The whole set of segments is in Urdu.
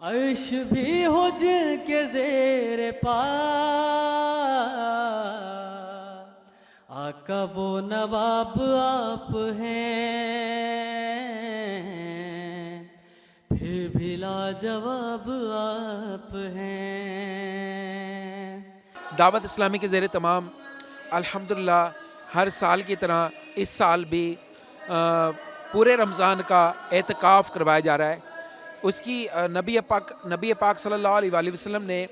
عرش بھی ہو جن کے زیر پا، آقا وہ نواب آپ ہیں، پھر بھی لاجواب آپ ہیں۔ دعوت اسلامی کے زیر تمام الحمدللہ ہر سال کی طرح اس سال بھی پورے رمضان کا اعتکاف کروایا جا رہا ہے۔ اس کی نبی پاک صلی اللہ علیہ وآلہ وسلم نے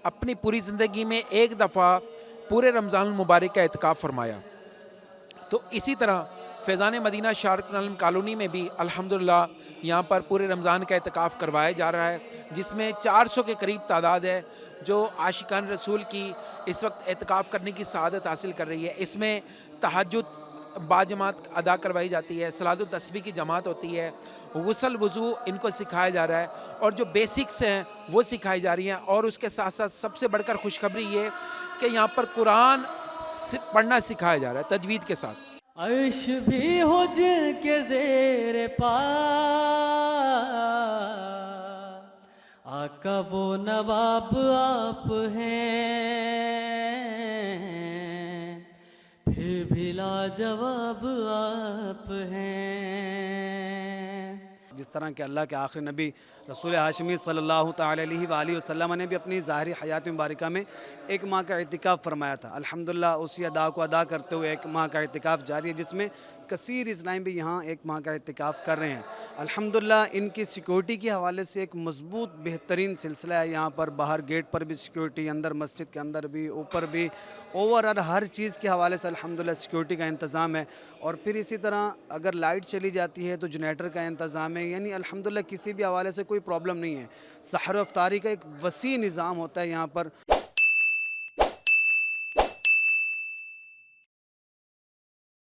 اپنی پوری زندگی میں ایک دفعہ پورے رمضان المبارک کا اعتکاف فرمایا، تو اسی طرح فیضان مدینہ شارق العالم کالونی میں بھی الحمدللہ یہاں پر پورے رمضان کا اعتکاف کروایا جا رہا ہے، جس میں 400 کے قریب تعداد ہے جو عاشقان رسول کی اس وقت اعتکاف کرنے کی سعادت حاصل کر رہی ہے۔ اس میں تہجد باجماعت ادا کروائی جاتی ہے، صلاۃ التسبیح کی جماعت ہوتی ہے، غسل وضو ان کو سکھایا جا رہا ہے، اور جو بیسکس ہیں وہ سکھائی جا رہی ہیں، اور اس کے ساتھ ساتھ سب سے بڑھ کر خوشخبری یہ کہ یہاں پر قرآن پڑھنا سکھایا جا رہا ہے تجوید کے ساتھ۔ عرش بھی ہو جن کے زیر پا، آقا وہ نواب آپ ہیں، پھر بھی لاجواب آپ ہیں۔ جس طرح کہ اللہ کے آخری نبی رسول ہاشمی صلی اللہ تعالی علیہ وآلہ وسلم نے بھی اپنی ظاہری حیات مبارکہ میں ایک ماہ کا اعتکاف فرمایا تھا، الحمدللہ اسی ادا کو ادا کرتے ہوئے ایک ماہ کا اعتکاف جاری ہے، جس میں کثیر اسلام بھی یہاں ایک ماہ کا اعتکاف کر رہے ہیں۔ الحمدللہ ان کی سیکورٹی کے حوالے سے ایک مضبوط بہترین سلسلہ ہے، یہاں پر باہر گیٹ پر بھی سیکورٹی، اندر مسجد کے اندر بھی، اوپر بھی، اوور ہر چیز کے حوالے سے الحمدللہ سیکورٹی کا انتظام ہے، اور پھر اسی طرح اگر لائٹ چلی جاتی ہے تو جنریٹر کا انتظام ہے، یعنی الحمدللہ کسی بھی حوالے سے کوئی پرابلم نہیں ہے۔ سحر و افطاری کا ایک وسیع نظام ہوتا ہے یہاں پر۔